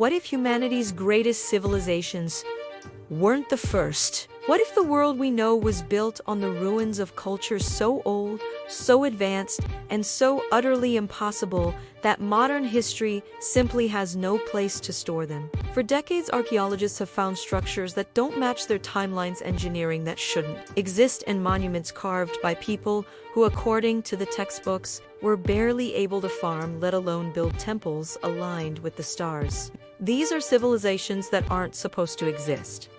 What if humanity's greatest civilizations weren't the first? What if the world we know was built on the ruins of cultures so old, so advanced, and so utterly impossible that modern history simply has no place to store them? For decades, archaeologists have found structures that don't match their timeline's engineering that shouldn't exist, and monuments carved by people who, according to the textbooks, were barely able to farm, let alone build temples aligned with the stars. These are civilizations that aren't supposed to exist.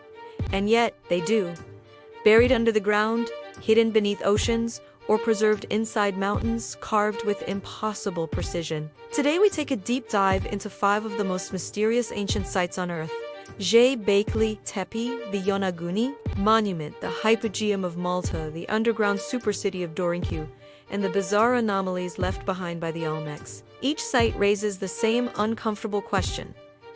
And yet, they do. Buried under the ground, hidden beneath oceans, or preserved inside mountains, carved with impossible precision. Today we take a deep dive into 5 of the most mysterious ancient sites on Earth. Göbekli Tepe, the Yonaguni Monument, the Hypogeum of Malta, the underground supercity of Derinkuyu, and the bizarre anomalies left behind by the Olmecs. Each site raises the same uncomfortable question.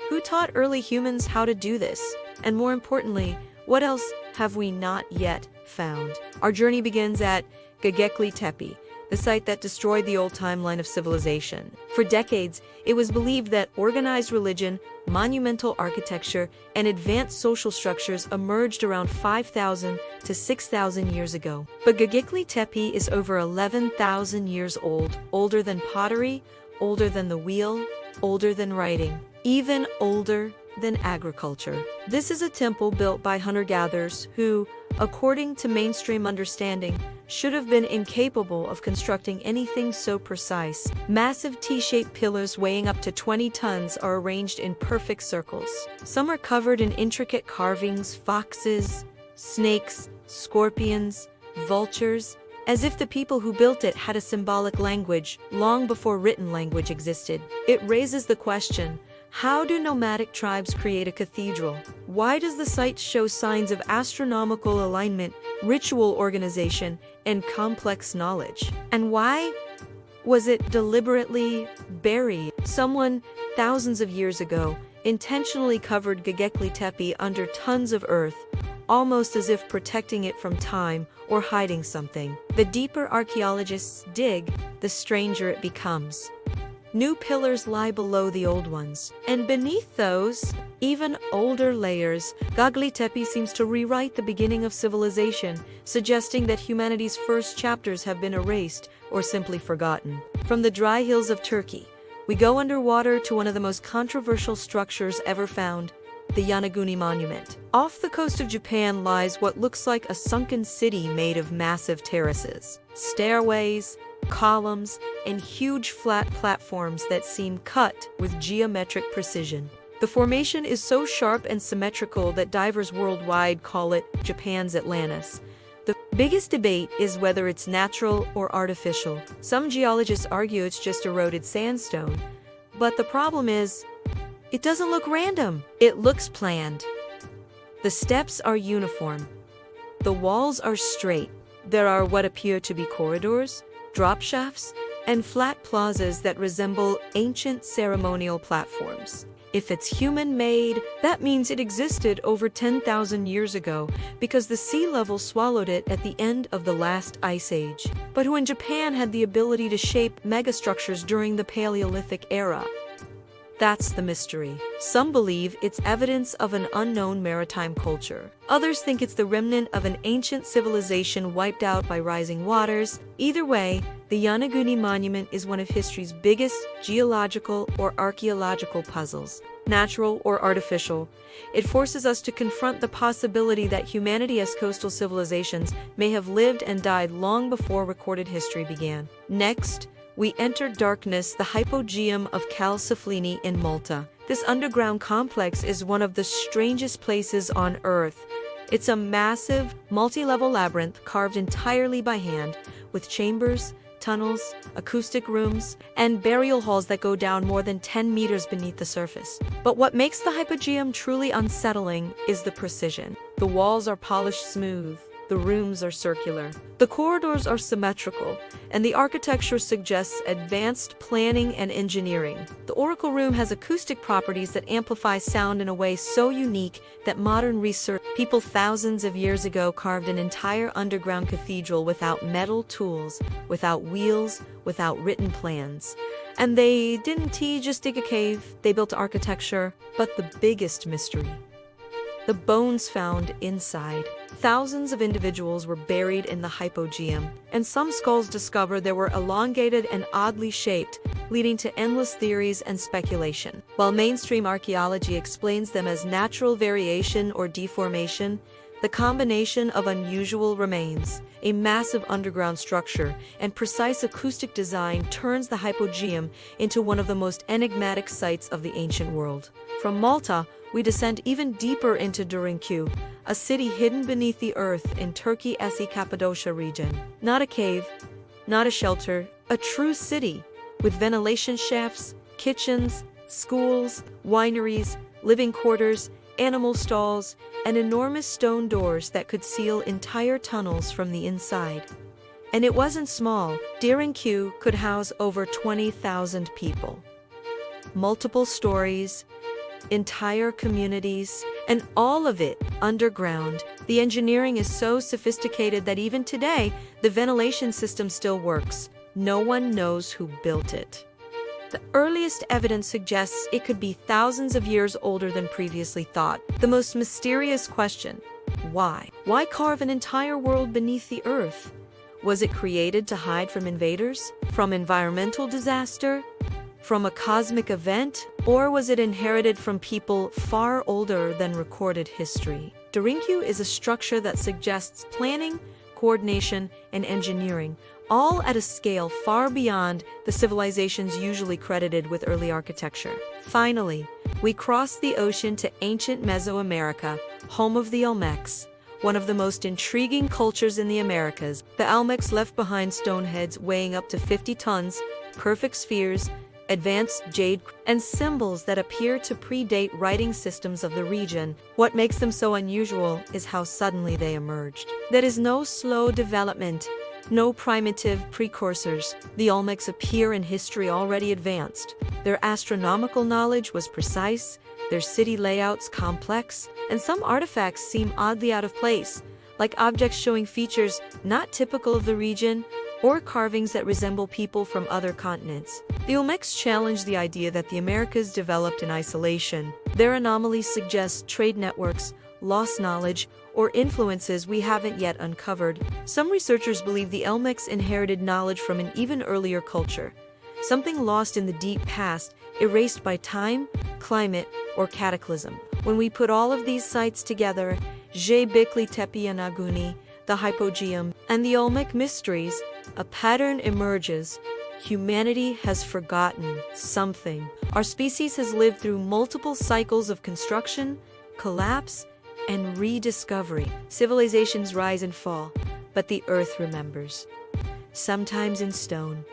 Who taught early humans how to do this? And more importantly, what else have we not yet found? Our journey begins at Göbekli Tepe, the site that destroyed the old timeline of civilization. For decades, it was believed that organized religion, monumental architecture, and advanced social structures emerged around 5,000 to 6,000 years ago. But Göbekli Tepe is over 11,000 years old, older than pottery, older than the wheel, older than writing, even older than agriculture. This is a temple built by hunter-gatherers who, according to mainstream understanding, should have been incapable of constructing anything so precise. Massive T-shaped pillars weighing up to 20 tons are arranged in perfect circles. Some are covered in intricate carvings, foxes, snakes, scorpions, vultures, as if the people who built it had a symbolic language long before written language existed. It raises the question, how do nomadic tribes create a cathedral? Why does the site show signs of astronomical alignment, ritual organization, and complex knowledge? And why was it deliberately buried? Someone, thousands of years ago, intentionally covered Göbekli Tepe under tons of earth, almost as if protecting it from time or hiding something. The deeper archaeologists dig, the stranger it becomes. New pillars lie below the old ones, and beneath those, even older layers, Göbekli Tepe seems to rewrite the beginning of civilization, suggesting that humanity's first chapters have been erased or simply forgotten. From the dry hills of Turkey, we go underwater to one of the most controversial structures ever found, the Yonaguni Monument. Off the coast of Japan lies what looks like a sunken city made of massive terraces, stairways, columns, and huge flat platforms that seem cut with geometric precision. The formation is so sharp and symmetrical that divers worldwide call it Japan's Atlantis. The biggest debate is whether it's natural or artificial. Some geologists argue it's just eroded sandstone, but the problem is, it doesn't look random. It looks planned. The steps are uniform. The walls are straight. There are what appear to be corridors, drop shafts, and flat plazas that resemble ancient ceremonial platforms. If it's human-made, that means it existed over 10,000 years ago because the sea level swallowed it at the end of the last ice age. But who in Japan had the ability to shape megastructures during the Paleolithic era? That's the mystery. Some believe it's evidence of an unknown maritime culture. Others think it's the remnant of an ancient civilization wiped out by rising waters. Either way, the Yonaguni Monument is one of history's biggest geological or archaeological puzzles. Natural or artificial, it forces us to confront the possibility that humanity as coastal civilizations may have lived and died long before recorded history began. Next, we enter darkness, the Hypogeum of Malta in Malta. This underground complex is one of the strangest places on Earth. It's a massive, multi-level labyrinth carved entirely by hand, with chambers, tunnels, acoustic rooms, and burial halls that go down more than 10 meters beneath the surface. But what makes the Hypogeum truly unsettling is the precision. The walls are polished smooth. The rooms are circular. The corridors are symmetrical, and the architecture suggests advanced planning and engineering. The Oracle Room has acoustic properties that amplify sound in a way so unique that modern research people thousands of years ago carved an entire underground cathedral without metal tools, without wheels, without written plans. And they didn't just dig a cave, they built architecture. But the biggest mystery: the bones found inside. Thousands of individuals were buried in the Hypogeum, and some skulls discovered they were elongated and oddly shaped, leading to endless theories and speculation. While mainstream archaeology explains them as natural variation or deformation, the combination of unusual remains, a massive underground structure, and precise acoustic design turns the Hypogeum into one of the most enigmatic sites of the ancient world. From Malta, we descend even deeper into Derinkuyu, a city hidden beneath the earth in Turkey's Cappadocia region. Not a cave, not a shelter, a true city, with ventilation shafts, kitchens, schools, wineries, living quarters, animal stalls, and enormous stone doors that could seal entire tunnels from the inside. And it wasn't small. Derinkuyu could house over 20,000 people. Multiple stories, entire communities, and all of it underground. The engineering is so sophisticated that even today, the ventilation system still works. No one knows who built it. The earliest evidence suggests it could be thousands of years older than previously thought. The most mysterious question: why? Why carve an entire world beneath the earth? Was it created to hide from invaders? From environmental disaster? From a cosmic event? Or was it inherited from people far older than recorded history? Derinkuyu is a structure that suggests planning, coordination, and engineering, all at a scale far beyond the civilizations usually credited with early architecture. Finally, we cross the ocean to ancient Mesoamerica, home of the Olmecs, one of the most intriguing cultures in the Americas. The Olmecs left behind stone heads weighing up to 50 tons, perfect spheres, advanced jade, and symbols that appear to predate writing systems of the region. What makes them so unusual is how suddenly they emerged. There is no slow development, no primitive precursors. The Olmecs appear in history already advanced. Their astronomical knowledge was precise, their city layouts complex, and some artifacts seem oddly out of place, like objects showing features not typical of the region, or carvings that resemble people from other continents. The Olmecs challenge the idea that the Americas developed in isolation. Their anomalies suggest trade networks, lost knowledge, or influences we haven't yet uncovered. Some researchers believe the Olmecs inherited knowledge from an even earlier culture, something lost in the deep past, erased by time, climate, or cataclysm. When we put all of these sites together, Göbekli Tepe, Yonaguni, the Hypogeum, and the Olmec mysteries, a pattern emerges. Humanity has forgotten something. Our species has lived through multiple cycles of construction, collapse, and rediscovery. Civilizations rise and fall, but the earth remembers. Sometimes in stone,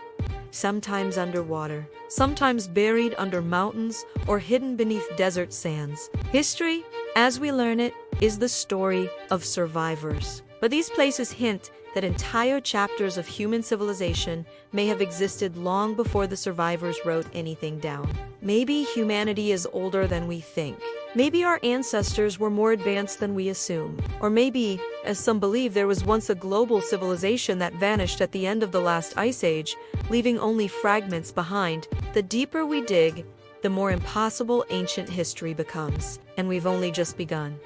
sometimes underwater, sometimes buried under mountains or hidden beneath desert sands. History, as we learn it, is the story of survivors. But these places hint that entire chapters of human civilization may have existed long before the survivors wrote anything down. Maybe humanity is older than we think. Maybe our ancestors were more advanced than we assume. Or maybe, as some believe, there was once a global civilization that vanished at the end of the last ice age, leaving only fragments behind. The deeper we dig, the more impossible ancient history becomes. And we've only just begun.